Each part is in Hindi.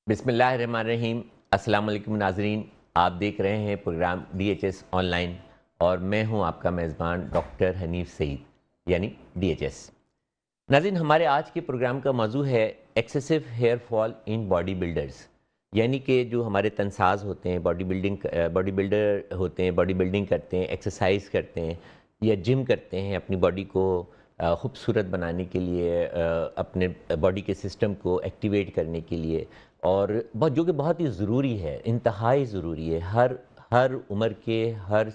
बिस्मिल्लाहिर्रहमानिर्रहीम। अस्सलाम वालेकुम नाज़रीन, आप देख रहे हैं प्रोग्राम DHS ऑनलाइन और मैं हूं आपका मेज़बान डॉक्टर हनीफ सईद यानी DHS। नाज़रीन, हमारे आज के प्रोग्राम का मौजू है excessive hair fall in bodybuilders, यानी कि जो हमारे तनसाज होते हैं, बॉडी बिल्डर होते हैं, बॉडी बिल्डिंग करते हैं, एक्सरसाइज करते हैं या जिम करते हैं अपनी बॉडी को खूबसूरत बनाने के लिए, अपने बॉडी के सिस्टम को एक्टिवेट करने के लिए, और बहुत जो कि बहुत ही ज़रूरी है, इंतहाई ज़रूरी है। हर हर उम्र के, हर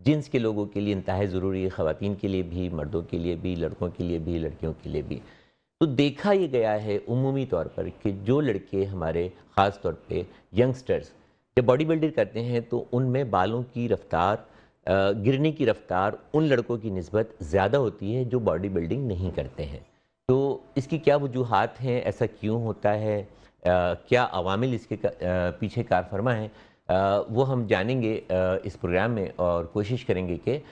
जिन्स के लोगों के लिए इंतहाई ज़रूरी है, ख़वातीन के लिए भी, मर्दों के लिए भी, लड़कों के लिए भी, लड़कियों के लिए भी। तो देखा ये गया है उमूमी तौर पर कि जो लड़के हमारे ख़ास तौर पे यंगस्टर्स जब बॉडी बिल्डिंग करते हैं तो उनमें बालों की रफ्तार, गिरने की रफ्तार उन लड़कों की निस्बत ज़्यादा होती है जो बॉडी बिल्डिंग नहीं करते हैं। तो इसकी क्या वजूहात हैं, ऐसा क्यों होता है, क्या अवामिल इसके पीछे कार फरमा है, वो हम जानेंगे इस प्रोग्राम में, और कोशिश करेंगे कि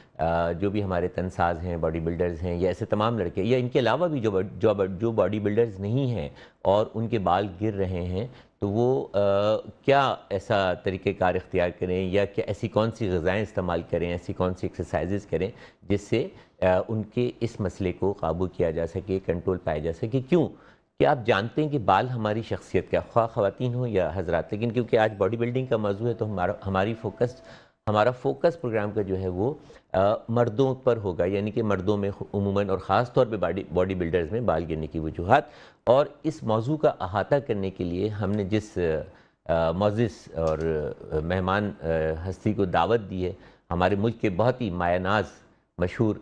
जो भी हमारे तनसाज हैं, बॉडी बिल्डर्स हैं, या ऐसे तमाम लड़के या इनके अलावा भी जो बॉडी बिल्डर्स नहीं हैं और उनके बाल गिर रहे हैं, तो वो क्या ऐसा तरीक़ेकार इख्तियार करें, या क्या ऐसी कौन सी ग़िज़ाएँ इस्तेमाल करें, ऐसी कौन सी एक्सरसाइज़ करें जिससे उनके इस मसले को काबू किया जा सके, कंट्रोल पाया जा सके। क्यों? क्या आप जानते हैं कि बाल हमारी शख्सियत का, ख्वाह ख़वातीन हो या हज़रात, लेकिन क्योंकि आज बॉडी बिल्डिंग का मौजू है तो हमारा फोकस प्रोग्राम का जो है वो मर्दों पर होगा, यानी कि मर्दों में उमूमन और ख़ास तौर पे बॉडी बिल्डर्स में बाल गिरने की वजूहात। और इस मौजू का अहाता करने के लिए हमने जिस मोअज़्ज़िज़ और मेहमान हस्ती को दावत दी है, हमारे मुल्क के बहुत ही मायनाज़ मशहूर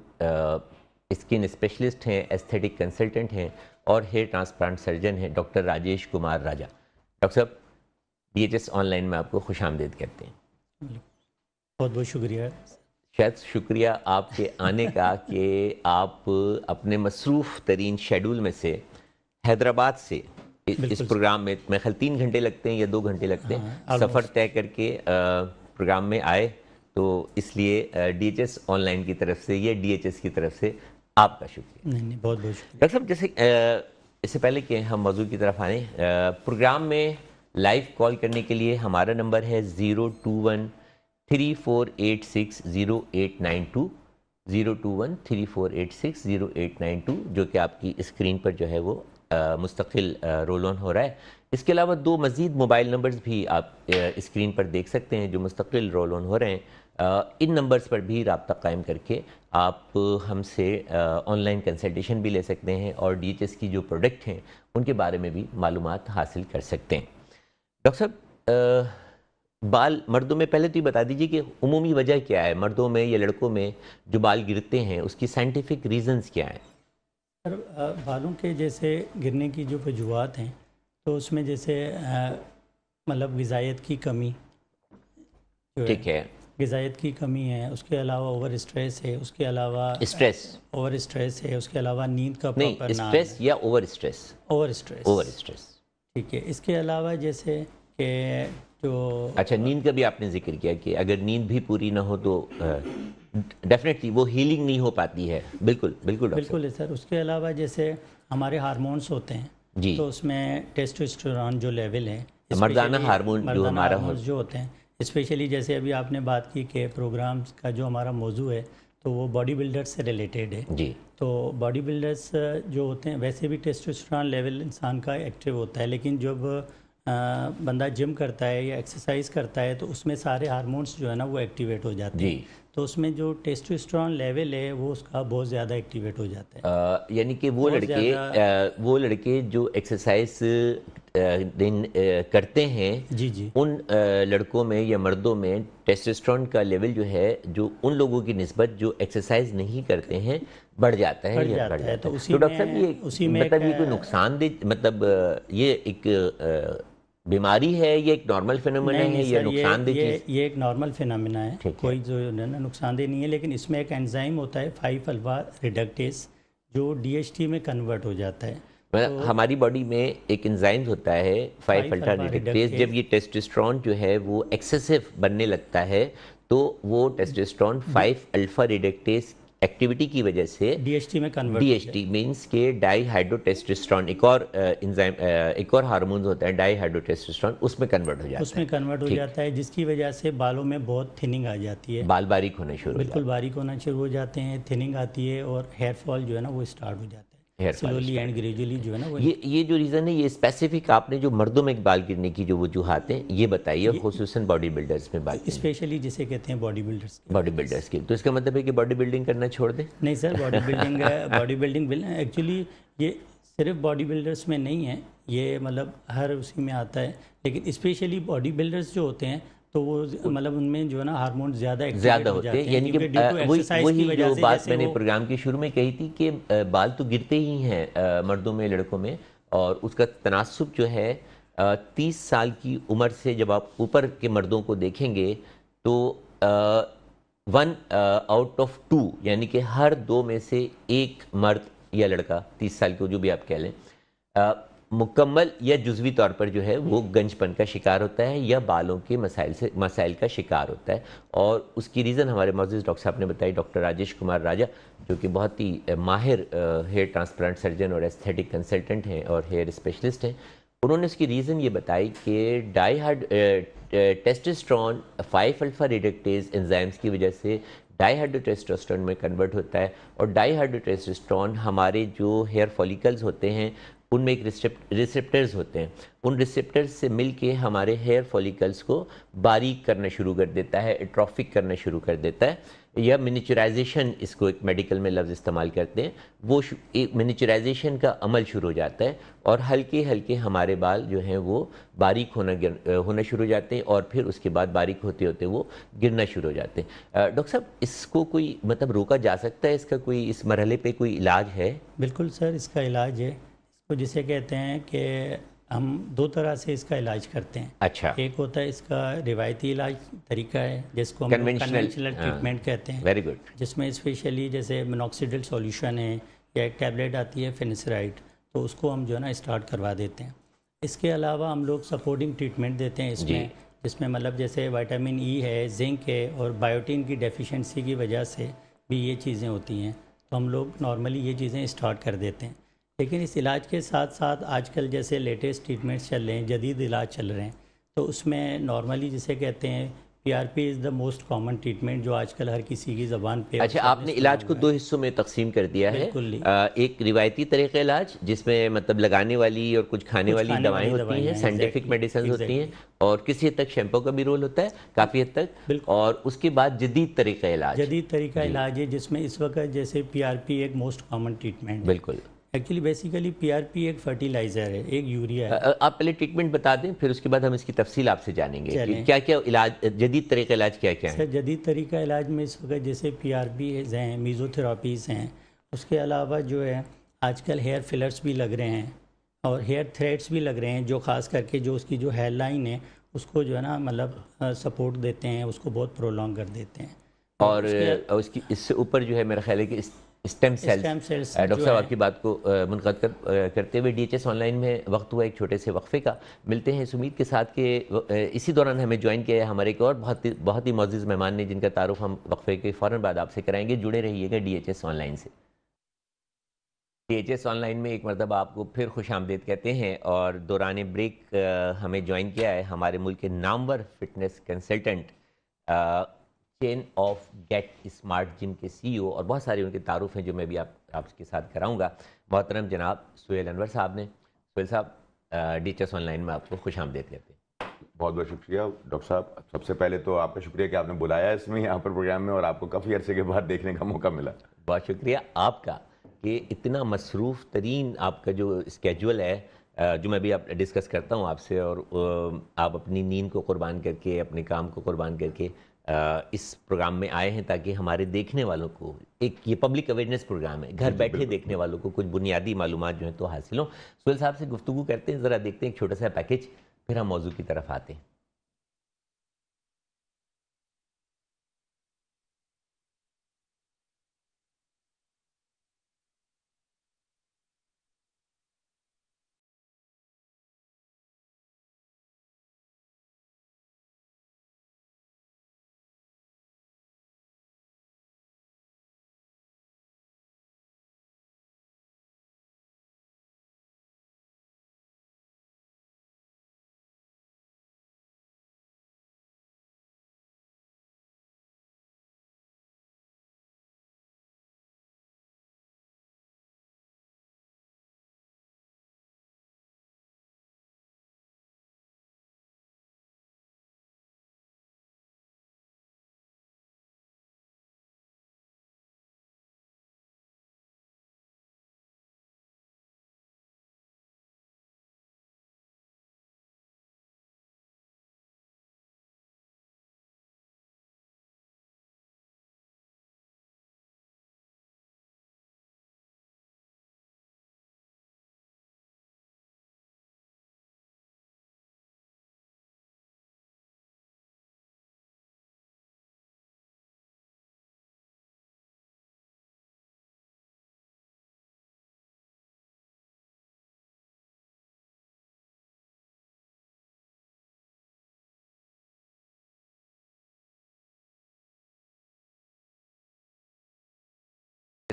स्किन स्पेशलिस्ट हैं, एस्थेटिक कंसल्टेंट हैं और हेयर ट्रांसप्लांट सर्जन हैं, डॉक्टर राजेश कुमार राजा। डॉक्टर साहब, DHS ऑनलाइन में आपको खुशामदीद करते हैं। बहुत बहुत शुक्रिया। शायद शुक्रिया आपके आने का कि आप अपने मसरूफ़ तरीन शेड्यूल में से हैदराबाद से इस प्रोग्राम में, मैं ख्याल 3 घंटे लगते हैं या 2 घंटे लगते हैं, सफ़र तय करके प्रोग्राम में आए। तो इसलिए DHS ऑनलाइन की तरफ से या DHS की तरफ से आपका शुक्रिया। नहीं, बहुत बहुत शुक्रिया। डॉक्टर साहब, जैसे इससे पहले कि हम मौजू की तरफ आए, प्रोग्राम में लाइव कॉल करने के लिए हमारा नंबर है 021-3486-0892, 021-3486-0892, जो कि आपकी स्क्रीन पर जो है वो मुस्तकिल रोल ऑन हो रहा है। इसके अलावा 2 मज़ीद मोबाइल नंबर्स भी आप स्क्रीन पर देख सकते हैं जो मुस्तकिल रोल ऑन हो रहे हैं। इन नंबर्स पर भी रब्ता कायम करके आप हमसे ऑनलाइन कंसल्टेशन भी ले सकते हैं और DHS की जो प्रोडक्ट हैं उनके बारे में भी मालूमात हासिल कर सकते हैं। डॉक्टर साहब, बाल मर्दों में पहले तो ये बता दीजिए कि उमूमी वजह क्या है, मर्दों में या लड़कों में जो बाल गिरते हैं उसकी साइंटिफिक रीजंस क्या हैं? सर, बालों के जैसे गिरने की जो वजूहात हैं, तो उसमें जैसे मतलब ग़िज़ायत की कमी, ठीक है, ग़िज़ायत की कमी है, उसके अलावा ओवर स्ट्रेस है, उसके अलावा ओवर स्ट्रेस है, उसके अलावा नींद का प्रॉपर ना, स्ट्रेस या ओवर स्ट्रेस? ओवर स्ट्रेस, ठीक है। इसके अलावा जैसे कि जो अच्छा, नींद का भी आपने जिक्र किया कि अगर नींद भी पूरी ना हो तो डेफिनेटली वो हीलिंग नहीं हो पाती है। बिल्कुल बिल्कुल बिल्कुल है सर। उसके अलावा जैसे हमारे हार्मोन्स होते हैं जी, तो उसमें टेस्टोस्टेरोन जो लेवल है, मर्दाना हार्मोन जो हमारा जो होते हैं, स्पेशली जैसे अभी आपने बात की कि प्रोग्राम्स का जो हमारा मौजू है तो वो बॉडी बिल्डर्स से रिलेटेड है जी। तो बॉडी बिल्डर्स जो होते हैं, वैसे भी टेस्टोस्टेरोन लेवल इंसान का एक्टिव होता है, लेकिन जब बंदा जिम करता है या एक्सरसाइज करता है तो उसमें सारे हार्मोन्स जो है ना वो एक्टिवेट हो जाते हैं, तो उसमेम जो टेस्टोस्टेरोन लेवल है वो उसका बहुत ज़्यादा एक्टिवेट हो जाता है। यानी कि वो लड़के जो एक्सरसाइज दिन करते हैं, जी जी, उन लड़कों में या मर्दों में टेस्टोस्टेरोन का लेवल जो है, जो उन लोगों की निस्बत जो एक्सरसाइज नहीं करते हैं, बढ़ जाता है। तो डॉक्टर साहब, ये उसी में मतलब ये कोई नुकसानदेह, मतलब ये एक बीमारी है, ये एक नॉर्मल फिनोमेना है या नुकसानदेह चीज़? ये एक नॉर्मल फिनोमेना है, कोई जो है ना नुकसानदेह नहीं है, लेकिन इसमें एक एंजाइम होता है 5-अल्फा रिडक्टेस जो DHT में कन्वर्ट हो जाता है। तो हमारी बॉडी में एक एंजाइम होता है 5-अल्फा रिडक्टेस, जब ये टेस्टोस्टेरोन जो है वो एक्सेसिव बनने लगता है तो वो टेस्टोस्टेरोन 5-अल्फा रिडक्टेस एक्टिविटी की वजह से डीएचटी में कन्वर्ट हो जाए। डीएचटी मीन्स के डाई हाइड्रोटेस्टोस्टेरोन, एक और एंजाइम, एक और हार्मोन होता है डाई हाइड्रोटेस्टोस्टेरोन, उसमें कन्वर्ट हो जाता उसमें है। कन्वर्ट हो ठीक, जाता है, जिसकी वजह से बालों में बहुत थिनिंग आ जाती है, बाल बारीक होने शुरू हो बिल्कुल जाते बारीक होना शुरू हो जाते हैं, थिनिंग आती है और हेयर फॉल जो है ना वो स्टार्ट हो जाता हैं, है hair fall slowly and start. Gradually जो है ना वो ये जो रीज़न है, ये स्पेसिफिक आपने जो मर्दों में बाल गिरने की जो वजूहत हैं ये बताइए, और ये खुसूसन बॉडी बिल्डर्स में बात करेंगे, स्पेशली जिसे कहते हैं बॉडी बिल्डर्स की बॉडी वजह से। बिल्डर्स की। तो इसका मतलब है कि बॉडी बिल्डिंग करना छोड़ दें? नहीं सर, बॉडी बिल्डिंग एक्चुअली ये सिर्फ बॉडी बिल्डर्स में नहीं है, ये मतलब हर उसी में आता है, लेकिन स्पेशली बॉडी बिल्डर्स जो होते हैं तो वो मतलब उनमें जो है ना हार्मोन ज़्यादा एक्टिवेट ज़्यादा हो होते हैं, जाते हैं, यानी कि क्योंकि ड्यू टू वही एक्सरसाइज की वही वजह जो से बात जैसे मैंने वो प्रोग्राम की शुरू में कही थी कि बाल तो गिरते ही हैं मर्दों में, लड़कों में, और उसका तनासुब जो है 30 साल की उम्र से जब आप ऊपर के मर्दों को देखेंगे तो 1 आउट ऑफ 2, यानी कि हर 2 में से एक मर्द या लड़का 30 साल को जो भी आप कह लें, मुकम्मल या जुज़वी तौर पर जो है वो गंजपन का शिकार होता है या बालों के मसाइल का शिकार होता है। और उसकी रीज़न हमारे मौजूद डॉक्टर साहब ने बताई, डॉक्टर राजेश कुमार राजा, जो कि बहुत ही माहिर हेयर ट्रांसप्लांट सर्जन और एस्थेटिक कंसल्टेंट हैं और हेयर स्पेशलिस्ट हैं। उन्होंने उसकी रीज़न ये बताई कि टेस्टोस्टेरोन 5 अल्फा रिडक्टेज एंजाइम्स की वजह से डाईहाइड्रोटेस्टोस्टेरोन में कन्वर्ट होता है, और डाईहाइड्रोटेस्टोस्टेरोन हमारे जो हेयर फॉलिकल्स होते हैं उनमें एक रिसेप्टर्स होते हैं, उन रिसेप्टर्स से मिलके हमारे हेयर फॉलिकल्स को बारीक करना शुरू कर देता है, एट्रोफिक करना शुरू कर देता है, या मिनिचराइजेशन, इसको एक मेडिकल में लफ्ज़ इस्तेमाल करते हैं, वो एक मिनिचराइजेशन का अमल शुरू हो जाता है, और हल्के हल्के हमारे बाल जो हैं वो बारीक होना शुरू हो जाते हैं, और फिर उसके बाद बारीक होते होते वो गिरना शुरू हो जाते हैं। डॉक्टर साहब, इसको कोई मतलब रोका जा सकता है, इसका कोई इस मरहले पे कोई इलाज है? बिल्कुल सर, इसका इलाज है, इसको जिसे कहते हैं कि हम दो तरह से इसका इलाज करते हैं। अच्छा, एक होता है इसका रिवायती इलाज तरीका है, जिसको हम लोग कन्वेंशनल, कन्वेंशनल ट्रीटमेंट कहते हैं, वेरी गुड। जिसमें स्पेशली जैसे मिनॉक्सिडिल सॉल्यूशन है या एक टैबलेट आती है फिनिसराइड, तो उसको हम जो है ना स्टार्ट करवा देते हैं। इसके अलावा हम लोग सपोर्टिंग ट्रीटमेंट देते हैं जी, इसमें, जिसमें मतलब जैसे विटामिन ई है, जिंक है और बायोटीन की डेफिशिएंसी की वजह से भी ये चीज़ें होती हैं, तो हम लोग नॉर्मली ये चीज़ें स्टार्ट कर देते हैं। लेकिन इस इलाज के साथ साथ आजकल जैसे लेटेस्ट ट्रीटमेंट्स चल रहे हैं, जदीद इलाज चल रहे हैं, तो उसमें नॉर्मली जिसे कहते हैं PRP is the most common treatment, जो आजकल हर किसी की ज़बान पे और अच्छा, सबने आपने सुना इलाज को हुआ है। 2 हिस्सों में तकसीम कर दिया है। बिल्कुल ही, एक रिवायती तरीक़े इलाज, जिसमें मतलब लगाने वाली और कुछ खाने कुछ वाली खाने दवाएँ वाली होती हैं, दवाइयाँ, साइंटिफिक एग्जैक्टली मेडिसिन्स होती हैं, एग्जैक्टली और किसी हद तक शैम्पू का भी रोल होता है, काफ़ी हद तक, बिल्कुल। और उसके बाद जदीद तरीक़े इलाज। जदीद तरीका जी, इलाज है जिसमें इस वक्त जैसे पीआरपी एक मोस्ट कॉमन ट्रीटमेंट है। बिल्कुल। एक्चुअली बेसिकली पीआरपी एक फर्टिलाइज़र है, एक यूरिया है। आप पहले ट्रीटमेंट बता दें, फिर उसके बाद हम इसकी तफसील आपसे जानेंगे कि चलें क्या-क्या इलाज, जदीद तरीक़े इलाज क्या-क्या सर, हैं? जदीद तरीका इलाज में इस वक्त जैसे पीआरपी हैं, मीज़ोथेरापीज़ हैं, उसके अलावा जो है आजकल हेयर फिलर्स भी लग रहे हैं और हेयर थ्रेड्स भी लग रहे हैं, जो ख़ास करके जो उसकी जो हेयर लाइन है उसको जो है ना मतलब सपोर्ट देते हैं, उसको बहुत प्रोलॉन्ग कर देते हैं। और और उसके उसकी इससे ऊपर जो है मेरा ख्याल है कि stem cells. Stem cells doctor जो साहब, है, आपकी बात को करते हुए डीएचएस ऑनलाइन में वक्त हुआ एक छोटे से वक्फे का। मिलते हैं इस उम्मीद के साथ कि इसी दौरान हमें ज्वाइन किया है हमारे एक और बहुत ही मोअज़्ज़ज़ मेहमान ने, जिनका तारुफ हम वक्फे के फ़ौरन बाद आपसे कराएंगे। जुड़े रहिएगा डीएचएस ऑनलाइन से। डीएचएस ऑनलाइन में एक मरतबा आपको फिर खुशामदीद कहते हैं, और दौरान ब्रेक हमें ज्वाइन किया है हमारे मुल्क के Namvar fitness consultant, chain of gate smart gym के सीईओ, और बहुत सारे उनके तारुफ हैं जो मैं भी आपके साथ कराऊंगा। मोहतरम जनाब सुहेल अनवर साहब ने। सुहेल साहब, डीएचएस ऑनलाइन में आपको खुशामदीद कहते हैं। बहुत बहुत शुक्रिया डॉक्टर साहब। सबसे पहले तो आपका शुक्रिया कि आपने बुलाया इसमें, यहाँ पर प्रोग्राम में, और आपको काफ़ी अरसे के बाद देखने का मौका मिला। बहुत शुक्रिया आपका कि इतना मसरूफ़ तरीन आपका जो स्केजुअल है, जो मैं भी आप डिस्कस करता हूँ आपसे, और आप अपनी नींद को कुर्बान करके, अपने काम को कुर्बान करके इस प्रोग्राम में आए हैं, ताकि हमारे देखने वालों को, एक ये पब्लिक अवेयरनेस प्रोग्राम है, घर जी जी बैठे बिल्कुल देखने वालों को कुछ बुनियादी मालूमात जो है तो हासिल हो। सुहेल साहब से गुफ्तगू करते हैं, ज़रा देखते हैं एक छोटा सा पैकेज, फिर हम मौजू की तरफ आते हैं।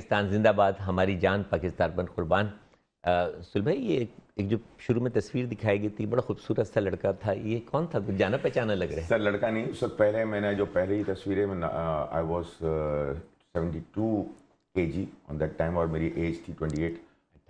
पाकिस्तान जिंदाबाद, हमारी जान पाकिस्तान पर कुर्बान। सुल भाई, ये एक जो शुरू में तस्वीर दिखाई गई थी, बड़ा खूबसूरत सा लड़का था, ये कौन था? कुछ जाना पहचाना लग रहा है। सर लड़का नहीं, उस वक्त पहले मैंने जो पहली तस्वीरें में I was 72 kg on that time और मेरी एज थी 28।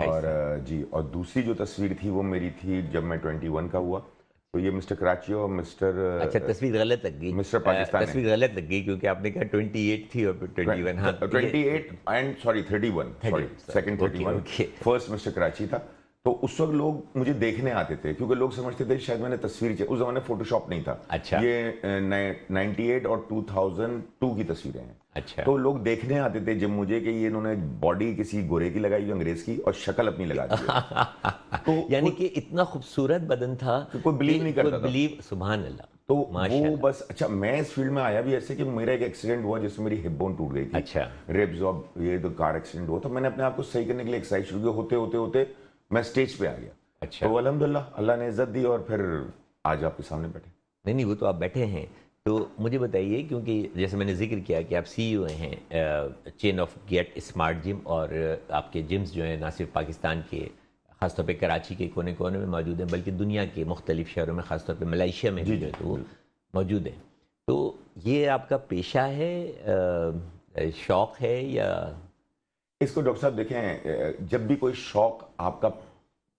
और जी, और दूसरी जो तस्वीर थी वो मेरी थी जब मैं 21 का हुआ। तो ये मिस्टर कराची और मिस्टर अच्छा, तस्वीर गलत लग गई। मिस्टर पाकिस्तान तस्वीर गलत लग गई क्योंकि आपने कहा 28 थी और 21। हाँ, 28 and sorry 31, sorry second 31, first mister Karachi था। तो उस वक्त लोग मुझे देखने आते थे क्योंकि लोग समझते थे शायद मैंने तस्वीर, उस जमाने फोटोशॉप नहीं था। अच्छा। ये 98 और 2002 की तस्वीरें हैं। अच्छा। तो लोग देखने आते थे जब मुझे कि ये इन्होंने बॉडी किसी गोरे की लगाई, अंग्रेज की, और शक्ल अपनी लगा दी है। तो यानी कि इतना खूबसूरत बदन था कि कोई बिलीव नहीं करता था। बिलीव, सुभान अल्लाह। तो वो बस, अच्छा मैं इस फील्ड में आया भी ऐसे कि मेरा एक एक्सीडेंट हुआ जिसमें मेरी हिप बोन टूट गई थी। अच्छा। रिब्स और ये तो कार एक्सीडेंट हुआ, तो मैंने अपने आप को सही करने के लिए एक्सरसाइज शुरू की। होते होते होते मैं स्टेज पे आ गया। अच्छा। तो अल्हम्दुलिल्लाह अल्लाह ने इज्जत दी और फिर आज आपके सामने बैठे। नहीं, वो तो आप बैठे हैं। तो मुझे बताइए, क्योंकि जैसे मैंने जिक्र किया कि आप CEO हैं chain of gate smart gym, और आपके जिम्स जो हैं ना सिर्फ पाकिस्तान के, ख़ासतौर पे कराची के कोने कोने में मौजूद हैं, बल्कि दुनिया के मुख्तलिफ शहरों में, ख़ासतौर पे मलेशिया में भी जो है तो वो मौजूद है। तो ये आपका पेशा है, शौक़ है, या? इसको डॉक्टर साहब देखें, जब भी कोई शौक आपका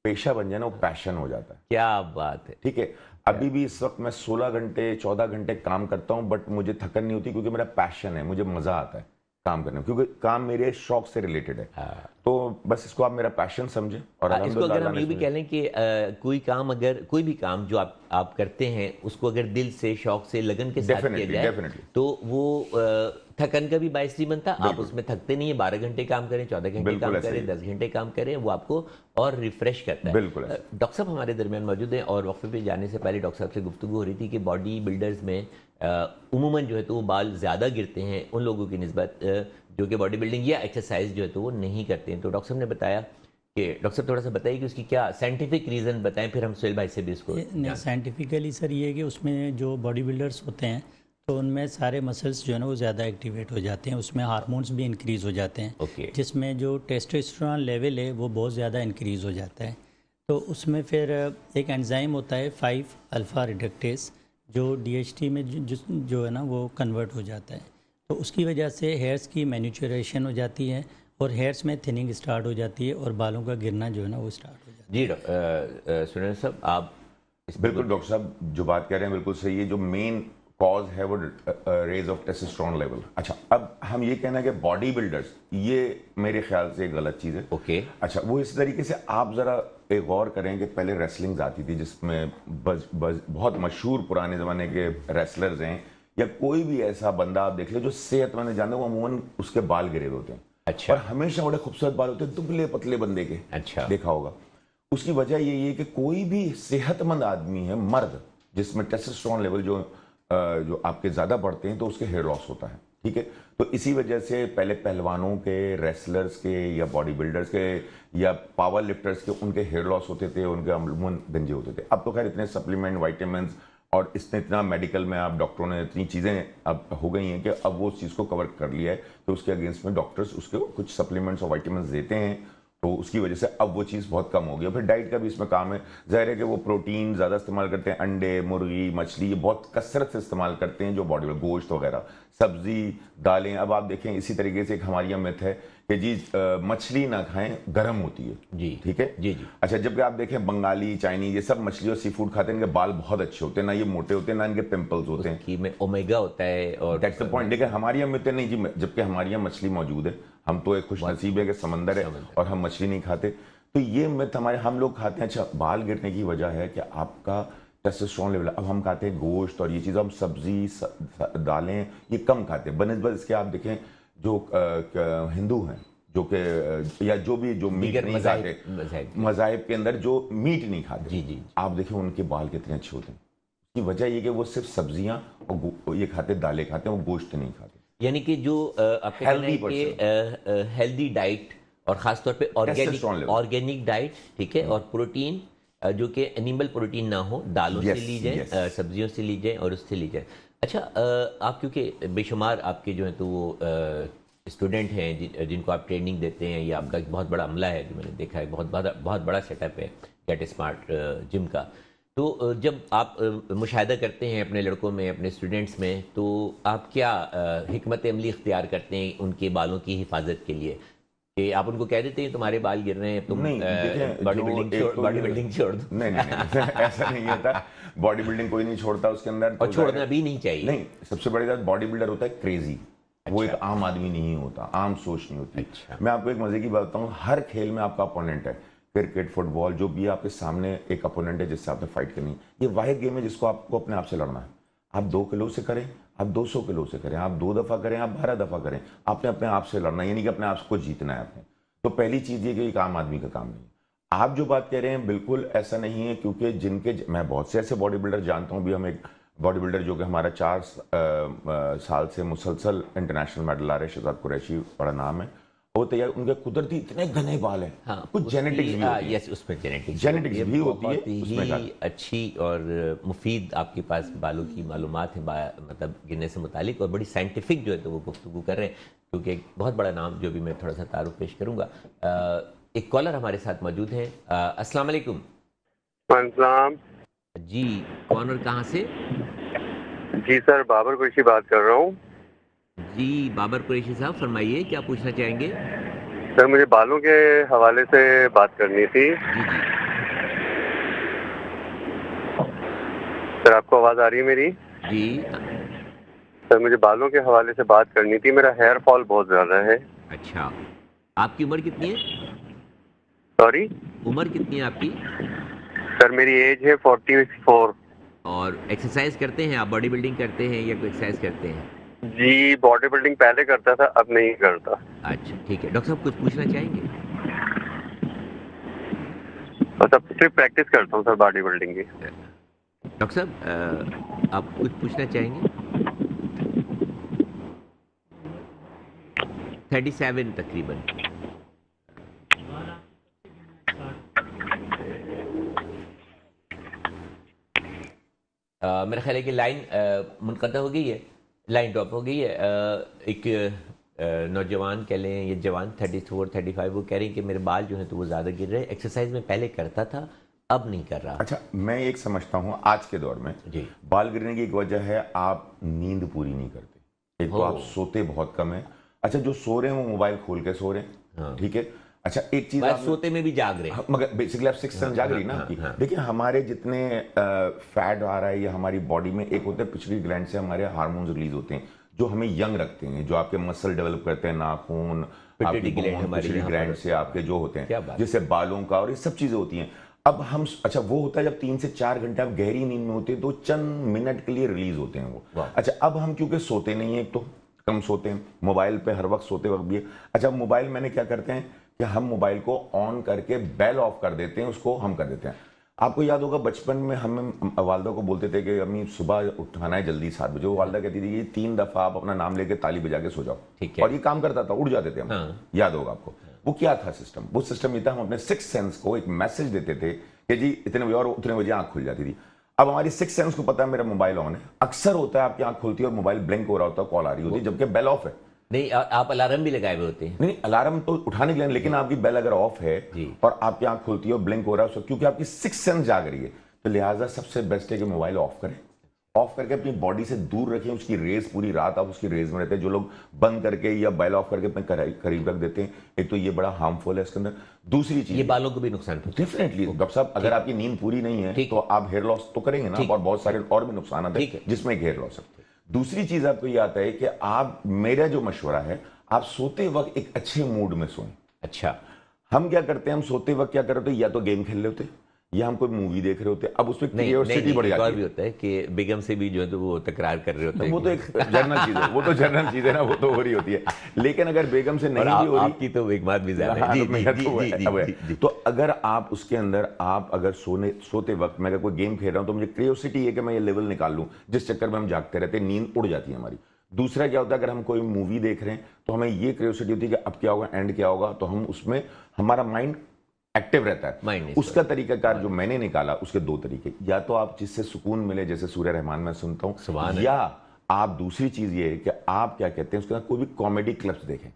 पेशा बन जाए ना, वो पैशन हो जाता है। क्या बात है। ठीक है, अभी भी इस वक्त मैं 16 घंटे 14 घंटे काम करता हूं, बट मुझे थकन नहीं होती क्योंकि मेरा पैशन है, मुझे मजा आता है काम करने में, क्योंकि काम मेरे शौक से रिलेटेड है। हाँ। तो बस इसको आप मेरा पैशन समझे। और इसको अगर हम ये भी कह लें कि कोई काम, अगर कोई भी काम जो आप करते हैं उसको अगर दिल से, शौक से, लगन के साथ किया जाए तो वो थकन का भी बायस नहीं बनता। आप उसमें थकते नहीं है। 12 घंटे काम करें, 14 घंटे काम करें, 10 घंटे काम करें, वो आपको और रिफ्रेश करता है। बिल्कुल। डॉक्टर साहब हमारे दरमियान मौजूद हैं, और वक्फे पे जाने से पहले डॉक्टर साहब से गुफ्तगू हो रही थी कि बॉडी बिल्डर्स में उमूमन जो है तो वो बाल ज़्यादा गिरते हैं उन लोगों की निस्बत जो कि बॉडी बिल्डिंग या एक्सरसाइज जो है तो वो नहीं करते हैं। तो डॉक्टर साहब ने बताया कि, डॉक्टर साहब थोड़ा सा बताइए कि उसकी क्या साइंटिफिक रीज़न बताएं, फिर हम सुहेल भाई से भी इसको। नहीं, साइंटिफिकली सर ये है कि उसमें जो बॉडी बिल्डर्स होते हैं तो उनमें सारे मसल्स जो है ना वो ज़्यादा एक्टिवेट हो जाते हैं, उसमें हार्मोन्स भी इंक्रीज़ हो जाते हैं। ओके। जिसमें जो टेस्टोस्टेरोन लेवल है वो बहुत ज़्यादा इंक्रीज़ हो जाता है। तो उसमें फिर एक एंजाइम होता है 5 अल्फ़ा रिडक्टेस, जो DHT में जो है ना वो कन्वर्ट हो जाता है। तो उसकी वजह से हेयर्स की मैन्युचुरेशन हो जाती है और हेयर्स में थिनिंग स्टार्ट हो जाती है और बालों का गिरना जो है ना वो स्टार्ट हो जाता है। जी सुनील साहब, आप बिल्कुल डॉक्टर साहब जो बात कह रहे हैं बिल्कुल सही है। जो मेन कॉज है वो रेज ऑफ टेस्टोस्टेरोन लेवल। अच्छा, अब हम ये कहना है कि बॉडी बिल्डर्स, ये मेरे ख्याल से एक गलत चीज़ है। ओके। अच्छा, वो इस तरीके से आप ज़रा एक गौर करें कि पहले रेसलिंग्स आती थी जिसमें बहुत मशहूर पुराने ज़माने के रेसलर्स हैं, या कोई भी ऐसा बंदा आप देख ले जो सेहतमंद जानते हैं, वो अमूमन उसके बाल गिरे होते हैं। अच्छा। और हमेशा बड़े खूबसूरत बाल होते हैं, दुबले पतले बंदे के। अच्छा। देखा होगा। उसकी वजह यही है कि कोई भी सेहतमंद आदमी है, मर्द, जिसमें टेस्टोस्टेरोन लेवल जो आपके ज़्यादा बढ़ते हैं तो उसके हेयर लॉस होता है। ठीक है, तो इसी वजह से पहले पहलवानों के, रेसलर्स के, या बॉडी बिल्डर्स के, या पावर लिफ्टर्स के, उनके हेयर लॉस होते थे, उनके अमूमन गंजे होते थे। अब तो खैर इतने सप्लीमेंट, वाइटामिन और इसने इतना मेडिकल में आप डॉक्टरों ने इतनी चीज़ें अब हो गई हैं कि अब वो उस चीज़ को कवर कर लिया है, तो उसके अगेंस्ट में डॉक्टर्स उसके कुछ सप्लीमेंट्स और वाइटामिन देते हैं। तो उसकी वजह से अब वो चीज़ बहुत कम हो गई। फिर डाइट का भी इसमें काम है। ज़ाहिर है कि वो प्रोटीन ज़्यादा इस्तेमाल करते हैं, अंडे, मुर्गी, मछली, ये बहुत कसरत से इस्तेमाल करते हैं जो बॉडी में, गोश्त वगैरह, सब्जी, दालें। अब आप देखें इसी तरीके से एक हमारी यह मिथ है कि जी मछली ना खाएं, गर्म होती है। जी। ठीक है जी जी। अच्छा, जबकि आप देखें बंगाली, चाइनीज, ये सब मछली और सी फूड खाते हैं, इनके बाल बहुत अच्छे होते हैं, ना ये मोटे होते हैं, ना इनके पिंपल्स होते हैं। उसकी में ओमेगा होता है और दैट्स द पॉइंट। लेकिन हमारे यहाँ मित्र नहीं जी, जबकि हमारे यहाँ मछली मौजूद है। हम तो एक खुश नसीब है कि समंदर है और हम मछली नहीं खाते। तो ये मिथ हमारे, हम लोग खाते हैं। अच्छा, बाल गिरने की वजह है कि आपका टेस्टोस्टेरोन लेवल, अब हम खाते हैं गोश्त और ये चीज़, हम सब्जी, दालें ये कम खाते हैं बनिस्बत इसके। आप देखें जो हिंदू हैं, जो कि या जो भी जो मीट नहीं खाते, मज़ाहिब के अंदर जो मीट नहीं खाते, जी जी, आप देखें उनके बाल कितने अच्छे होते हैं। इसकी वजह ये कि वो सिर्फ सब्जियां और ये खाते, दालें खाते हैं, वो गोश्त नहीं खाते। यानी कि जो आपके हेल्दी डाइट और ख़ासतौर पे ऑर्गेनिक डाइट, ठीक है, और प्रोटीन जो कि एनिमल प्रोटीन ना हो, दालों से ली जाए, सब्जियों से ली जाए और उससे ली जाए। अच्छा, आप क्योंकि बेशुमार आपके जो है तो वो स्टूडेंट हैं जिनको आप ट्रेनिंग देते हैं, ये आपका एक बहुत बड़ा अमला है जो मैंने देखा है, बहुत बड़ा सेटअप है गेट स्मार्ट जिम का। तो जब आप मुशाहिदा करते हैं अपने लड़कों में, अपने स्टूडेंट्स में, तो आप क्या हिकमत अमली इख्तियार करते हैं उनके बालों की हिफाजत के लिए? कि आप उनको कह देते हैं तुम्हारे बाल गिर रहे हैं, तुम नहीं, देखिए, बॉडी जो बिल्डिंग एक तो बॉडी ये- बिल्डिंग छोड़ दो। नहीं नहीं नहीं ऐसा नहीं होता। बॉडी बिल्डिंग कोई नहीं छोड़ता उसके अंदर, और तो छोड़ना जाहिर- भी नहीं चाहिए। नहीं, सबसे बड़ी बात, बॉडी बिल्डर होता है क्रेजी। वो एक अच्छा। आम आदमी नहीं होता, आम सोच नहीं होती। अच्छा। मैं आपको एक मजे की बात बताऊं, हर खेल में आपका अपोनेंट है। क्रिकेट, फुटबॉल, जो भी आपके सामने एक अपोनेंट है जिससे आपने फाइट करनी है। ये वाहिद गेम है जिसको आपको अपने आप से लड़ना है। आप 2 किलो से करें, आप 200 किलो से करें, आप 2 दफा करें, आप 12 दफा करें, आपने अपने आप से लड़ना है, यानी कि अपने आप को जीतना है आपने। तो पहली चीज ये कि एक आम आदमी का काम नहीं है। आप जो बात कह रहे हैं बिल्कुल ऐसा नहीं है, क्योंकि मैं बहुत से ऐसे बॉडी बिल्डर जानता हूं। भी हम एक बॉडी बिल्डर जो कि हमारा 4 साल से मुसलसल इंटरनेशनल मेडल आ रहे हैं, शहजाद कुरैशी, बड़ा नाम है। वो तैयार, उनके कुदरती इतने घने बाल हैं। हाँ, कुछ जेनेटिक्स भी होती है। यस, उसमें जेनेटिक्स जेनेटिक्स भी होती है, बहुत उसमें का- ही अच्छी और मुफीद आपके पास बालों की मालूमात है, मतलब गिनने से मुतालिक, और बड़ी साइंटिफिक जो है तो वो गुफ्तगू कर रहे हैं, क्योंकि एक बहुत बड़ा नाम जो भी मैं थोड़ा सा तारुफ पेश करूंगा। एक कॉलर हमारे साथ मौजूद हैं। अस्सलाम वालेकुम। सलाम। जी, कौन और कहाँ से? जी सर, बाबर कुरैशी बात कर रहा हूँ। जी बाबर कुरैशी साहब, फरमाइए क्या पूछना चाहेंगे? सर, मुझे बालों के हवाले से बात करनी थी। जी जी सर, आपको आवाज़ आ रही है मेरी? जी। सर, मुझे बालों के हवाले से बात करनी थी। मेरा हेयर फॉल बहुत ज़्यादा है। अच्छा, आपकी उम्र कितनी है? सॉरी उम्र कितनी है आपकी? सर, मेरी एज है 44। और एक्सरसाइज करते हैं आप? बॉडी बिल्डिंग करते हैं या कोई एक्सरसाइज करते हैं? जी, बॉडी बिल्डिंग पहले करता था, अब नहीं करता। अच्छा ठीक है। डॉक्टर साहब कुछ पूछना चाहेंगे? बस अब सिर्फ प्रैक्टिस करता हूँ सर बॉडी बिल्डिंग की। डॉक्टर साहब आप कुछ पूछना चाहेंगे? 37 तकरीबन। मेरा ख्याल है कि लाइन मुनक़ता हो गई है, लाइन ड्रॉप हो गई है। एक नौजवान कह लें, ये जवान 34 35, वो कह रहे हैं कि मेरे बाल जो हैं तो वो ज़्यादा गिर रहे हैं, एक्सरसाइज में पहले करता था अब नहीं कर रहा। अच्छा, मैं एक समझता हूँ आज के दौर में जी। बाल गिरने की एक वजह है आप नींद पूरी नहीं करते। एक तो आप सोते बहुत कम है। अच्छा, जो सो रहे हैं वो मोबाइल खोल के सो रहे हैं। हाँ। ठीक है। अच्छा, एक चीज बस सोते में भी जाग रहे हैं। मगर बेसिकली आप 6 सेंस जाग रही ना आपकी। देखिए, हमारे जितने फैट आ रहा है या हमारी बॉडी में, एक होते हैं पिछली ग्लैंड से हमारे हार्मोन्स रिलीज होते हैं जो हमें यंग रखते हैं, जो आपके मसल डेवलप करते हैं, नाखून, आपकी पिछली ग्लैंड से आपके जो होते हैं, जिससे बालों का, और ये सब चीजें होती हैं। अब हम, अच्छा, वो होता है जब 3 से 4 घंटे आप गहरी नींद में होते हैं तो चंद मिनट के लिए रिलीज होते हैं वो। अच्छा, अब हम क्योंकि सोते नहीं है, एक तो कम सोते हैं, मोबाइल पे हर वक्त सोते वक्त भी है। अच्छा, मोबाइल मैंने क्या करते हैं कि हम मोबाइल को ऑन करके बेल ऑफ कर देते हैं, उसको हम कर देते हैं। आपको याद होगा बचपन में हम वालदा को बोलते थे कि अम्मी सुबह उठाना है जल्दी 7 बजे। वो वालदा कहती थी कि 3 दफा आप अपना नाम लेके ताली बजा के सो जाओ, ठीक है। और ये काम करता था, उड़ जाते थे हम। हाँ। याद होगा आपको वो क्या था सिस्टम? वो सिस्टम ये था, हम अपने 6 सेंस को एक मैसेज देते थे कि जी इतने बजे, और उतने बजे आंख खुल जाती थी। अब हमारी 6 सेंस को पता है मेरा मोबाइल ऑन है, अक्सर होता है आपकी आंख खुलती है और मोबाइल ब्लिंक हो रहा होता है, कॉल आ रही होती है, जबकि बेल ऑफ है। नहीं, आप अलार्म भी लगाए हुए होते हैं? नहीं, अलार्म तो उठाने के लिए, लेकिन आपकी बेल अगर ऑफ है और आपकी आंख खुलती है और ब्लिंक हो रहा है, क्योंकि आपकी 6 सेंस जाग रही है, तो लिहाजा सबसे बेस्ट है कि मोबाइल ऑफ करें, ऑफ करके अपनी बॉडी से दूर रखें। उसकी रेस पूरी रात आप उसकी रेस में रहते हैं। जो लोग बंद करके या बेल ऑफ करके अपने करीब रख देते हैं, एक तो ये बड़ा हार्मफुल है इसके अंदर। दूसरी चीज, ये बालों को भी नुकसान पहुंचाता है। डेफिनेटली डॉक्टर साहब, अगर आपकी नींद पूरी नहीं है तो आप हेयर लॉस तो करेंगे ना, और बहुत सारे और भी नुकसान आते हैं, जिसमें एक हेयर लॉस है। दूसरी चीज आपको ये आता है कि आप, मेरा जो मशवरा है, आप सोते वक्त एक अच्छे मूड में सोएं। अच्छा, हम क्या करते हैं, हम सोते वक्त क्या करते हैं, या तो गेम खेल रहे होते या हम कोई मूवी देख रहे होते। अब उसमें क्यूरियोसिटी बढ़ जाती है। भी होता है कि बेगम से भी जो है तो वो तकरार कर रहे होते हैं। वो तो एक जनरल चीज है, वो तो जनरल चीज है ना, वो तो हो रही होती है। लेकिन अगर बेगम से नहीं भी हो रही, आपकी तो एक बात भी ज्यादा है। हाँ, जी, तो जी, मेरा जी, तो वो जी, है, जी, अब है। जी, जी। तो अगर आप उसके अंदर, आप अगर सोते वक्त मैं अगर कोई गेम खेल रहा हूं तो मुझे क्यूरियोसिटी है कि मैं ये लेवल निकाल लूं, जिस चक्कर में हम जागते रहते हैं, नींद उड़ जाती है हमारी। दूसरा क्या होता है, अगर हम कोई मूवी देख रहे हैं तो हमें ये क्यूरियोसिटी होती है कि अब क्या होगा, एंड क्या होगा, तो हम उसमें, हमारा माइंड एक्टिव रहता है। उसका तरीकाकार जो मैंने निकाला, उसके 2 तरीके, या तो आप जिससे सुकून मिले, जैसे सूर्य रहमान मैं सुनता हूं, या आप दूसरी चीज ये है कि आप क्या कहते हैं उसके अंदर कोई भी कॉमेडी क्लिप्स देखें,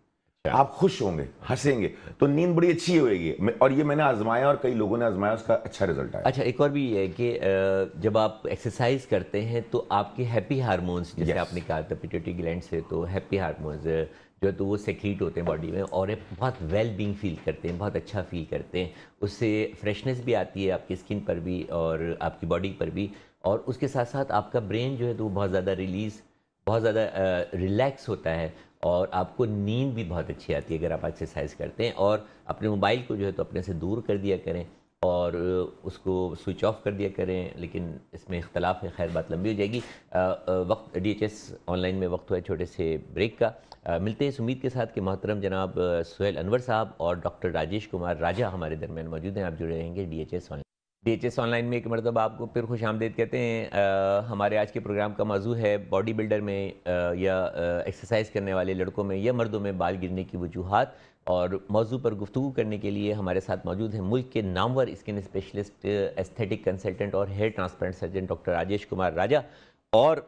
आप खुश होंगे, हंसेंगे, तो नींद बड़ी अच्छी होएगी। और ये मैंने आजमाया और कई लोगों ने आजमाया, उसका अच्छा रिजल्ट आया। अच्छा, एक और भी है कि जब आप एक्सरसाइज करते हैं तो आपके हैप्पी हार्मोन्स, जैसे आपने कहा था पिट्यूटरी ग्लैंड से, तो हैप्पी हार्मोन्स जो है तो वो सेक्रीट होते हैं बॉडी में और एक बहुत वेल बीइंग फील करते हैं, बहुत अच्छा फील करते हैं। उससे फ्रेशनेस भी आती है आपकी स्किन पर भी और आपकी बॉडी पर भी, और उसके साथ साथ आपका ब्रेन जो है तो वो बहुत ज़्यादा बहुत ज़्यादा रिलैक्स होता है और आपको नींद भी बहुत अच्छी आती है अगर आप एक्सरसाइज करते हैं। और अपने मोबाइल को जो है तो अपने से दूर कर दिया करें और उसको स्विच ऑफ कर दिया करें, लेकिन इसमें इख्तलाफ है, खैर बात लंबी हो जाएगी। वक्त DHS ऑनलाइन में वक्त हुआ है छोटे से ब्रेक का। मिलते हैं इस उम्मीद के साथ कि मोहतरम जनाब सुहेल अनवर साहब और डॉक्टर राजेश कुमार राजा हमारे दरमियान मौजूद हैं। आप जुड़े रहेंगे DHS ऑनलाइन में। एक मरतबा आपको फिर खुश आमदीद कहते हैं। हमारे आज के प्रोग्राम का मौजू है बॉडी बिल्डर में या एक्सरसाइज करने वाले लड़कों में या मर्दों में बाल गिरने की वजूहात, और मौजू पर गुफ्तगू करने के लिए हमारे साथ मौजूद हैं मुल्क के नामवर स्किन स्पेशलिस्ट, एस्थेटिक कंसल्टेंट और hair transplant surgeon doctor Rajesh Kumar Raja, और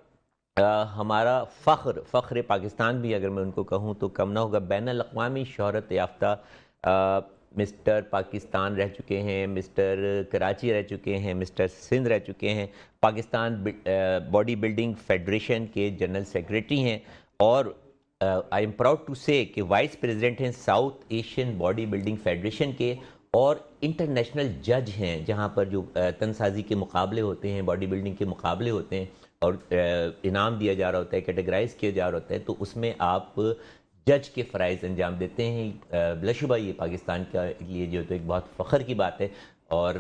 हमारा फ़ख्र पाकिस्तान भी अगर मैं उनको कहूँ तो कम ना होगा, बैनुल अक़वामी शोहरत याफ्ता मिस्टर पाकिस्तान रह चुके हैं, मिस्टर कराची रह चुके हैं, मिस्टर सिंध रह चुके हैं, पाकिस्तान बॉडी बिल्डिंग फेडरेशन के जनरल सेक्रेटरी हैं, और आई एम प्राउड टू से कि वाइस प्रेसिडेंट हैं south Asian body building federation के, और इंटरनेशनल जज हैं जहां पर जो तनसाजी के मुकाबले होते हैं, बॉडी बिल्डिंग के मुकाबले होते हैं और इनाम दिया जा रहा होता है, कैटेगराइज किया जा रहा होता है, तो उसमें आप जज के फ़राइज़ अंजाम देते हैं। बिलाशुबा ये पाकिस्तान के लिए जो तो एक बहुत फ़ख्र की बात है। और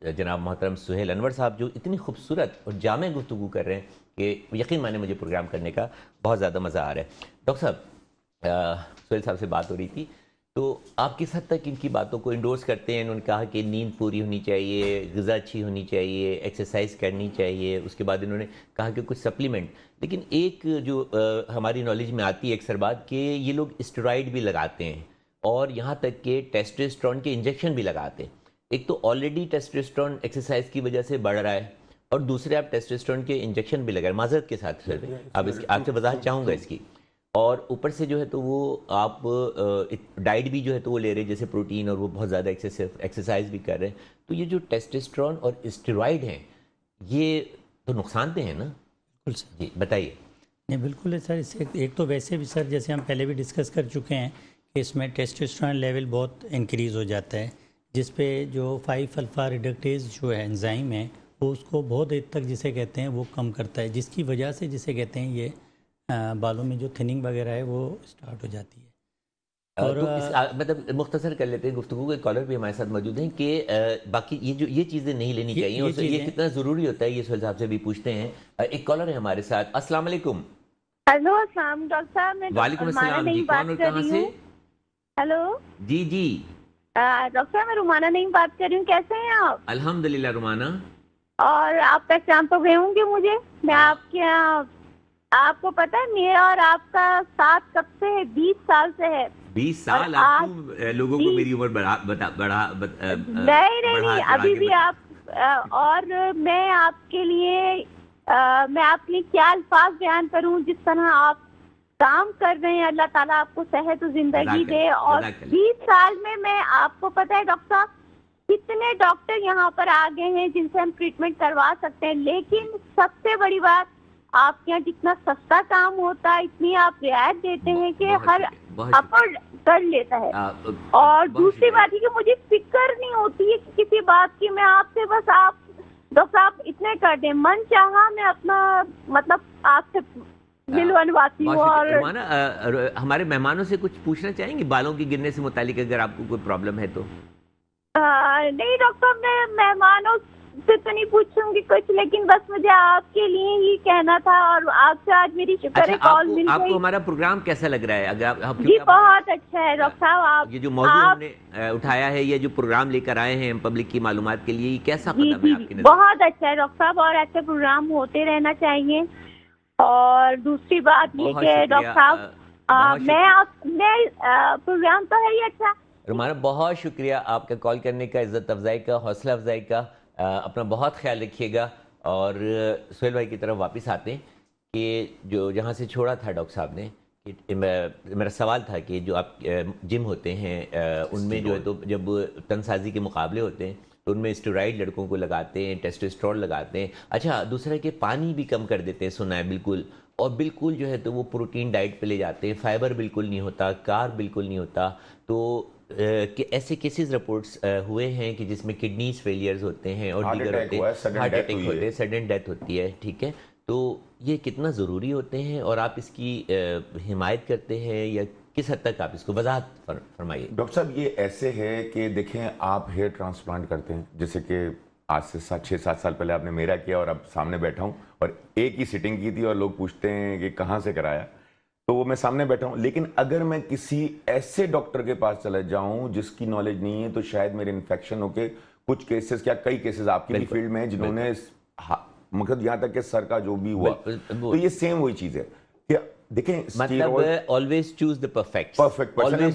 जनाब मोहतरम सुहेल अनवर साहब जो इतनी खूबसूरत और जामे गुफ्तगू कर रहे हैं कि यकीन माने मुझे प्रोग्राम करने का बहुत ज़्यादा मज़ा आ रहा है। डॉक्टर साहब, सुहेल साहब से बात हो रही थी, तो आप किस हद तक इनकी बातों को इंडोर्स करते हैं? इन्होंने कहा कि नींद पूरी होनी चाहिए, ग़िज़ा अच्छी होनी चाहिए, एक्सरसाइज करनी चाहिए, उसके बाद इन्होंने कहा कि कुछ सप्लीमेंट, लेकिन एक जो हमारी नॉलेज में आती है अक्सर बात कि ये लोग स्टेरॉइड भी लगाते हैं और यहाँ तक कि टेस्टोस्टेरोन के इंजेक्शन भी लगाते हैं। एक तो ऑलरेडी टेस्टोस्टेरोन एक्सरसाइज की वजह से बढ़ रहा है और दूसरे आप टेस्टोस्टेरोन के इंजेक्शन भी लगा रहे हैं। माजरत के साथ सर, अब इसकी आपसे वजाहत चाहूँगा इसकी। और ऊपर से जो है तो वो आप डाइट भी जो है तो वो ले रहे हैं जैसे प्रोटीन, और वो बहुत ज़्यादा एक्सरसाइज भी कर रहे हैं। तो ये जो टेस्टोस्टेरोन और स्टेरॉइड हैं ये तो नुकसानदेह हैं ना? बिल्कुल सर। जी बताइए। नहीं बिल्कुल है सर। इससे एक तो वैसे भी सर जैसे हम पहले भी डिस्कस कर चुके हैं कि इसमें टेस्टोस्टेरोन लेवल बहुत इंक्रीज़ हो जाता है, जिस पे जो 5 अल्फा रिडक्टेज जो है एंजाइम है वो उसको बहुत हद तक जिसे कहते हैं वो कम करता है, जिसकी वजह से जिसे कहते हैं ये बालों में जो थिनिंग वगैरह है वो स्टार्ट हो जाती है। और तो मतलब मुख्तसर कर लेते हैं गुफ्तगू के। कॉलर भी हमारे साथ मौजूद हैं कि बाकी ये चीज़ें नहीं लेनी चाहिए, और ये कितना ज़रूरी होता है ये सुहेल साहब से भी पूछते हैं। एक कॉलर है हमारे साथ। अस्सलाम वालेकुम। हेलो अस्सलाम डॉक्टर साहब, मैं वालेकुम अस्सलाम जी, कौन और कहाँ से? हेलो जी जी डॉक्टर साहब, मैं रुमाना नहीं बात कर रही हूँ। कैसे हैं आप? अल्हम्दुलिल्लाह रुमाना। और आप पहचान तो गए होंगे मुझे। मैं आपके यहाँ, आपको पता है मेरा और आपका साथ कब से है? 20 साल से है। 20 साल? आपको लोगों को मेरी उम्र नहीं अभी भी आप और मैं आपके लिए क्या अल्फाज बयान करूं, जिस तरह आप काम कर रहे हैं, अल्लाह ताला आपको सेहत और जिंदगी दे। और 20 साल में मैं, आपको पता है डॉक्टर साहब, कितने डॉक्टर यहाँ पर आ गए हैं जिनसे हम ट्रीटमेंट करवा सकते हैं, लेकिन सबसे बड़ी बात आपके यहाँ जितना सस्ता काम होता है इतनी आप रियायत देते हैं कि हर अफोर्ड कर लेता है। और दूसरी बात है कि मुझे फिक्र नहीं होती है किसी बात की। मैं आपसे बस, आप डॉक्टर साहब इतने कर दें, मन चाहा मैं अपना मतलब आपसे दिलवनवासी हूँ। और हमारे मेहमानों से कुछ पूछना चाहेंगे बालों के गिरने से मुतालिक, अगर आपको कोई प्रॉब्लम है तो? नहीं डॉक्टर, मैं मेहमानों से तो नहीं पूछूंगी कुछ, लेकिन बस मुझे आपके लिए ही कहना था। और आपसे आज मेरी शुक्र है कॉल मिल गई। आपको हमारा प्रोग्राम कैसा लग रहा है? अगर आप जी बहुत अच्छा है डॉक्टर साहब। आप ये जो मौजूद हमने उठाया है, ये जो प्रोग्राम लेकर आए हैं पब्लिक की मालूमात के लिए, कैसा कदम है आपकी नज़र? बहुत अच्छा है डॉक्टर साहब, और ऐसे प्रोग्राम होते रहना चाहिए। और दूसरी बात ये कि डॉक्टर साहब मैं प्रोग्राम तो है ही अच्छा। रुमाना बहुत शुक्रिया आपका कॉल करने का, इज्जत अफजाई का, हौसला अफजाई का। अपना बहुत ख्याल रखिएगा। और सुहेल भाई की तरफ वापस आते हैं कि जो जहाँ से छोड़ा था डॉक्टर साहब ने, कि मेरा सवाल था कि जो आप जिम होते हैं उनमें जो है तो जब तनसाजी के मुकाबले होते हैं तो उनमें स्टेरॉइड लड़कों को लगाते हैं, टेस्टोस्टेरोन लगाते हैं। अच्छा, दूसरा कि पानी भी कम कर देते हैं, सुना है बिल्कुल, और बिल्कुल जो है तो वो प्रोटीन डाइट पे ले जाते हैं, फाइबर बिल्कुल नहीं होता, कार्ब बिल्कुल नहीं होता। तो कि ऐसे केसेस रिपोर्ट्स हुए हैं कि जिसमें किडनीज फेलियर्स होते हैं और हार्ट दीगर अटैक होते हुआ है, हैं, sudden हार्ट death अटैक हुई होते है। हैं, सडन डेथ होती है, ठीक है। तो ये कितना ज़रूरी होते हैं और आप इसकी हिमायत करते हैं या किस हद तक आप इसको वजाहत फरमाइए। डॉक्टर साहब, ये ऐसे है कि देखें, आप हेयर ट्रांसप्लांट करते हैं, जैसे कि आज से 6-7 साल पहले आपने मेरा किया और अब सामने बैठा हूं और एक ही सिटिंग की थी और लोग पूछते हैं कि कहाँ से कराया, तो वो मैं सामने बैठा हूं। लेकिन अगर मैं किसी ऐसे डॉक्टर के पास चला जाऊं जिसकी नॉलेज नहीं है, तो शायद मेरे इन्फेक्शन होके कुछ केसेस, क्या कई केसेस आपकी भी फील्ड में है जिन्होंने मतलब यहाँ तक कि सर का जो भी हुआ, तो ये सेम वही चीज है कि देखें, मतलब always choose the perfect person,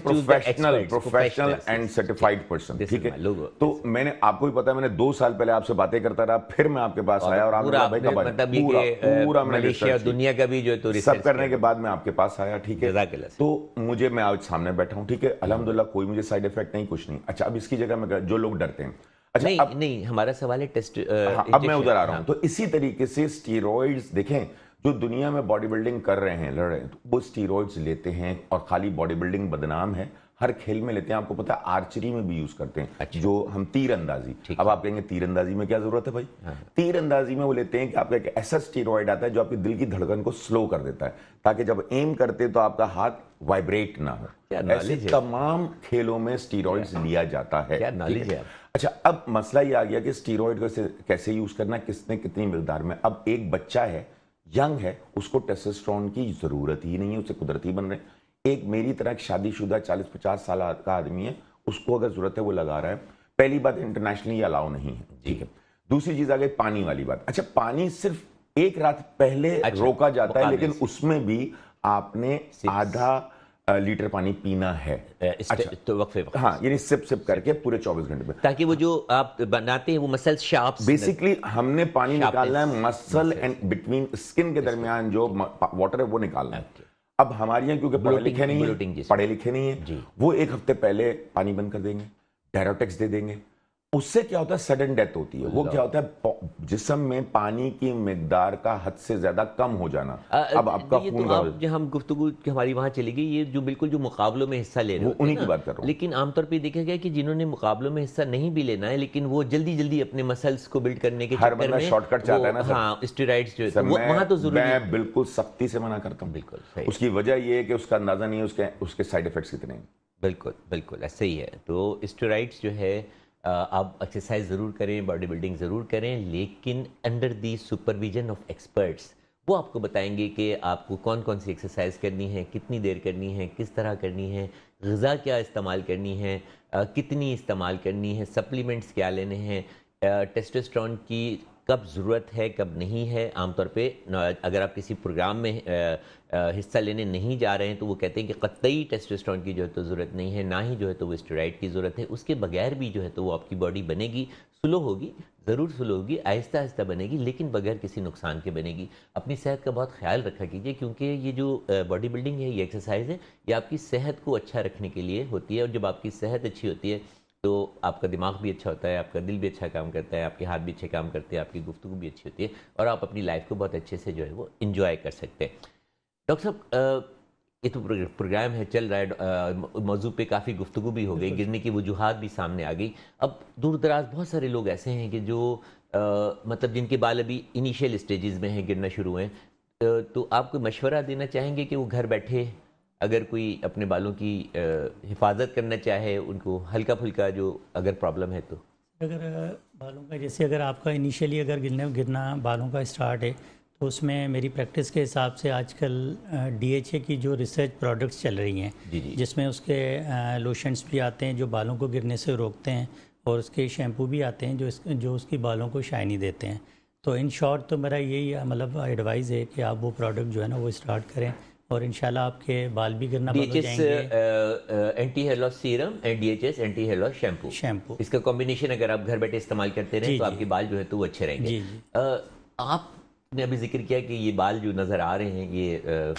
professional and certified person, ठीक है। तो मैंने, आपको भी पता है, मैंने 2 साल पहले आपसे बातें करता रहा, फिर मैं आपके पास आया और पूरा आपने भाई मतलब पूरा मलेशिया दुनिया का भी जो है तो सब करने के बाद मैं आपके पास आया, ठीक है। तो मुझे, मैं आज सामने बैठा हूँ, ठीक है, अल्हम्दुलिल्लाह कोई मुझे साइड इफेक्ट नहीं, कुछ नहीं। अच्छा, अब इसकी जगह में जो लोग डरते हैं, अच्छा नहीं, अब नहीं, हमारा सवाल है टेस्ट। अब मैं उधर आ रहा हूँ। तो इसी तरीके से स्टीरॉइड्स, देखें, जो दुनिया में बॉडी बिल्डिंग कर रहे हैं, लड़ रहे हैं, तो वो स्टीरॉइड्स लेते हैं और खाली बॉडी बिल्डिंग बदनाम है, हर खेल में लेते हैं। आपको पता है आर्चरी में भी यूज करते हैं। अच्छा। जो हम तीर अंदाजी, अब आप कहेंगे तीर अंदाजी में क्या जरूरत है भाई? तीर अंदाजी में वो लेते हैं कि आपका एक ऐसा स्टीरॉइड आता है जो आपके दिल की धड़कन को स्लो कर देता है, ताकि जब एम करते तो आपका हाथ वाइब्रेट ना हो। ऐसे तमाम खेलों में स्टीरॉइड्स लिया जाता है। क्या नॉलेज है। अच्छा, अब मसला ये आ गया कि स्टीरॉइड को कैसे यूज करना, किसने कितनी मिकदार में। अब एक बच्चा है, यंग है, उसको टेस्टोस्टेरोन की जरूरत ही नहीं है, उसे कुदरती बन रहे हैं। एक मेरी तरह शादीशुदा 40-50 साल का आदमी है, उसको अगर जरूरत है वो लगा रहा है। पहली बात, इंटरनेशनली अलाउ नहीं है, ठीक है। दूसरी चीज आ गई पानी वाली बात। अच्छा, पानी सिर्फ एक रात पहले रोका जाता है, लेकिन उसमें भी आपने आधा लीटर पानी पीना है। अच्छा, तो वक्फे वक्त, हाँ, यानी सिप सिप करके पूरे 24 घंटे में, ताकि वो जो आप बनाते हैं वो मसल शार्प्स, बेसिकली हमने पानी निकालना है मसल एंड बिटवीन स्किन के दरमियान जो वाटर है वो निकालना है। अब हमारे यहाँ क्योंकि पढ़े लिखे नहीं है, वो एक हफ्ते पहले पानी बंद कर देंगे, डायरोटेक्स दे देंगे। उससे क्या होता है, सडन डेथ होती है। वो क्या होता है, जिस्म में पानी की मिकदार का हद से ज्यादा कम हो जाना। अब आपका खून तो आप जो हम गुफ्तगू हमारी वहां चली गई, ये जो बिल्कुल जो मुकाबलों में हिस्सा ले रहे हैं, उन्हीं की बात कर रहा हूँ। लेकिन आमतौर पे देखा गया कि जिन्होंने मुकाबलों में हिस्सा नहीं भी लेना है, लेकिन वो जल्दी जल्दी अपने मसल्स को बिल्ड करने के चक्कर में शॉर्टकट चाहता है ना सर। हाँ, स्टेरॉइड्स जो है वहां तो जरूरी है। मैं बिल्कुल सख्ती से मना करता हूँ। बिल्कुल, उसकी वजह ये है कि उसका अंदाजा नहीं है उसके साइड इफेक्ट्स कितने हैं। बिल्कुल बिल्कुल ऐसे ही है। तो स्टेरॉइड्स जो है, आप एक्सरसाइज ज़रूर करें, बॉडी बिल्डिंग ज़रूर करें, लेकिन under the supervision of experts. वो आपको बताएंगे कि आपको कौन कौन सी एक्सरसाइज करनी है, कितनी देर करनी है, किस तरह करनी है, ग़िज़ा क्या इस्तेमाल करनी है, कितनी इस्तेमाल करनी है, सप्लीमेंट्स क्या लेने हैं, टेस्टोस्टेरोन की कब ज़रूरत है, कब नहीं है। आमतौर पे अगर आप किसी प्रोग्राम में हिस्सा लेने नहीं जा रहे हैं तो वो कहते हैं कि कतई टेस्टोस्टेरोन की जो है तो ज़रूरत नहीं है, ना ही जो है तो वो स्टेरॉइड की ज़रूरत है। उसके बगैर भी जो है तो वो आपकी बॉडी बनेगी, स्लो होगी, ज़रूर स्लो होगी, आहिस्ता आहिस्ता बनेगी, लेकिन बगैर किसी नुकसान के बनेगी। अपनी सेहत का बहुत ख्याल रखा कीजिए, क्योंकि ये जो बॉडी बिल्डिंग है, ये एक्सरसाइज है, ये आपकी सेहत को अच्छा रखने के लिए होती है। और जब आपकी सेहत अच्छी होती है तो आपका दिमाग भी अच्छा होता है, आपका दिल भी अच्छा काम करता है, आपके हाथ भी अच्छे काम करते हैं, आपकी गुफ्तगू भी अच्छी होती है और आप अपनी लाइफ को बहुत अच्छे से जो है वो इंजॉय कर सकते हैं। डॉक्टर साहब, ये तो प्रोग्राम है, चल रहा है, मौजू पे काफ़ी गुफ्तगू भी हो गई, गिरने की वजूहात भी सामने आ गई। अब दूर दराज बहुत सारे लोग ऐसे हैं कि जो मतलब जिनके बाल अभी इनिशियल स्टेजेस में हैं, गिरना शुरू हैं, तो आप कोई मशवरा देना चाहेंगे कि वो घर बैठे अगर कोई अपने बालों की हिफाजत करना चाहे, उनको हल्का फुल्का जो अगर प्रॉब्लम है, तो अगर बालों का, जैसे अगर आपका इनिशियली अगर गिरना बालों का स्टार्ट है, तो उसमें मेरी प्रैक्टिस के हिसाब से आजकल DHA की जो रिसर्च प्रोडक्ट्स चल रही हैं, जिसमें उसके लोशंस भी आते हैं जो बालों को गिरने से रोकते हैं, और उसके शैम्पू भी आते हैं जो उसकी बालों को शाइनी देते हैं। तो इन शॉर्ट तो मेरा यही मतलब एडवाइस है कि आप वो प्रोडक्ट जो है ना वो स्टार्ट करें, और इंशाल्लाह आपके बाल भी गिरना बंद हो जाएंगे। Anti hair loss serum and DHS anti hair loss shampoo, इसका कॉम्बिनेशन अगर आप घर बैठे इस्तेमाल करते रहें तो आपके बाल जो है तो वो अच्छे रहेंगे। आप आपने अभी जिक्र किया कि ये बाल जो नज़र आ रहे हैं ये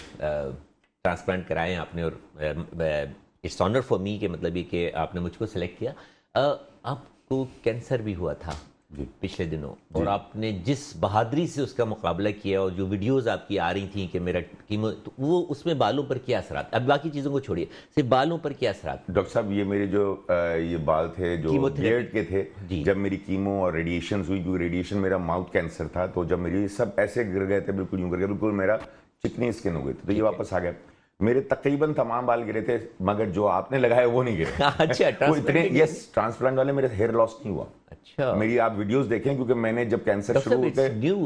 ट्रांसप्लांट कराए हैं आपने, और इट्स ऑनर फॉर मी के मतलब ये कि आपने मुझको सेलेक्ट किया। आपको कैंसर भी हुआ था जी। पिछले दिनों, और आपने जिस बहादुरी से उसका मुकाबला किया और जो वीडियोस आपकी आ रही थी कि मेरा कीमो, तो वो उसमें बालों पर क्या असरात, अब बाकी चीज़ों को छोड़िए, सिर्फ बालों पर क्या असरात? डॉक्टर साहब, ये मेरे जो ये बाल थे जो बियर्ड के थे, जी। जब मेरी कीमो और रेडिएशन हुई, क्योंकि रेडिएशन मेरा माउथ कैंसर था, तो जब मेरी सब ऐसे गिर गए थे, बिल्कुल यूं गिर गए, बिल्कुल मेरा चिकनी स्किन हो गई थी, तो ये वापस आ गया। मेरे तकरीबन तमाम बाल गिरे थे, मगर जो आपने लगाया वो नहीं गिरे। अच्छा, वो इतने, यस, ट्रांसप्लांट वाले मेरे हेयर लॉस नहीं हुआ। अच्छा, मेरी आप वीडियोस देखें, क्योंकि मैंने जब कैंसर शुरू होते न्यू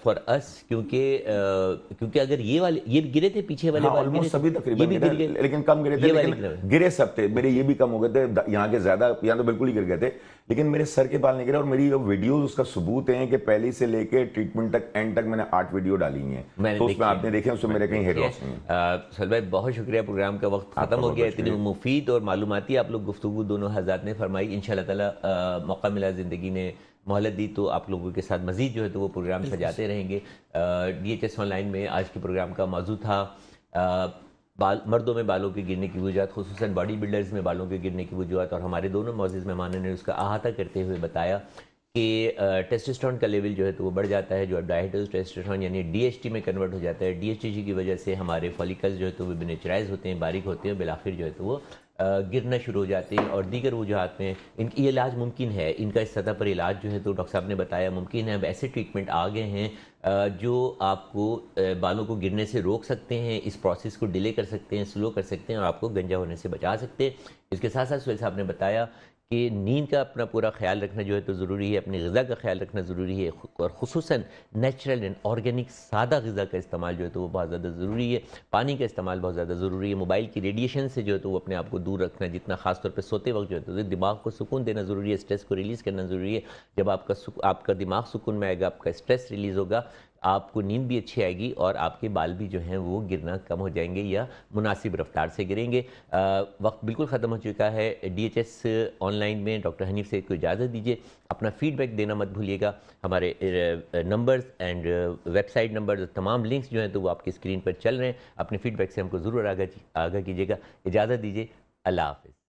फॉर अस, क्योंकि अगर ये गिरे थे पीछे वाले बाल, ऑलमोस्ट सभी ये तकरीबन भी गिरे, गिर गए, लेकिन कम गिरे थे, ये वाले लेकिन गिरे सब थे। मेरे ये भी कम हो गए थे, यहाँ के ज्यादा, यहाँ तो बिल्कुल ही गिर गए थे, लेकिन मेरे सर के बाल नहीं गिरे। और मेरी वीडियोस उसका सबूत है कि पहले से लेके ट्रीटमेंट तक, एंड तक मैंने 8 वीडियो डाली हैं, तो उसमें आपने देखे, उसमें मेरे कहीं हेयर लॉस नहीं है। सर भाई बहुत शुक्रिया, प्रोग्राम का वक्त खत्म हो गया। इतनी मुफीद और मालूमाती आप लोग गुफ्तगू दोनों हज़रात ने फरमाई। इंशाअल्लाह ताला मौका मिला, ज़िंदगी ने मोहलत दी तो आप लोगों के साथ मज़ीद जो है तो वो प्रोग्राम सजाते रहेंगे। DHS ऑनलाइन में आज के प्रोग्राम का मौजू था मर्दों में बालों के गिरने की वजूहत, खुसूसन बॉडी बिल्डर्स में बालों के गिरने की वजूहत, और हमारे दोनों मौजूद मेहमानों ने उसका अहाता करते हुए बताया कि टेस्टोस्टेरोन का लेवल जो है तो वो बढ़ जाता है, जो अब डायहिड्रोज टेस्टोस्टेरोन यानी DHT में कन्वर्ट हो जाता है। DHT की वजह से हमारे फॉलिकल्स जो है तो वो मिनिएचराइज होते हैं, बारीक होते हैं, बिलाखिर जो है तो वो गिरना शुरू हो जाते हैं। और दीगर वजूहत में इनकी इलाज मुमकिन है, इनका इस सतह पर इलाज जो है तो डॉक्टर साहब ने बताया मुमकिन है। अब ऐसे ट्रीटमेंट आ गए हैं जो आपको बालों को गिरने से रोक सकते हैं, इस प्रोसेस को डिले कर सकते हैं, स्लो कर सकते हैं और आपको गंजा होने से बचा सकते हैं। इसके साथ साथ सुहेल साहब ने बताया कि नींद का अपना पूरा ख्याल रखना जो है तो ज़रूरी है, अपनी ग़िज़ा का ख्याल रखना ज़रूरी है, और ख़ुसूसन नेचुरल एंड ऑर्गेनिक सादा ग़िज़ा का इस्तेमाल जो है तो वो बहुत ज़्यादा ज़रूरी है। पानी का इस्तेमाल बहुत ज़्यादा ज़रूरी है। मोबाइल की रेडिएशन से जो है तो वो अपने आप को दूर रखना, जितना ख़ास तौर पे सोते वक्त जो है तो दिमाग को सुकून देना ज़रूरी है, स्ट्रेस को रिलीज़ करना ज़रूरी है। जब आपका दिमाग सुकून में आएगा, आपका स्ट्रेस रिलीज़ होगा, आपको नींद भी अच्छी आएगी और आपके बाल भी जो हैं वो गिरना कम हो जाएंगे या मुनासिब रफ्तार से गिरेंगे। वक्त बिल्कुल ख़त्म हो चुका है। DHS ऑनलाइन में डॉक्टर हनीफ से को इजाज़त दीजिए। अपना फीडबैक देना मत भूलिएगा। हमारे नंबर्स एंड वेबसाइट नंबर्स, तमाम लिंक्स जो हैं तो वो आपकी स्क्रीन पर चल रहे हैं। अपने फीडबैक से हमको ज़रूर आगाह कीजिएगा। इजाज़त दीजिए। अल्लाह हाफ़िज़।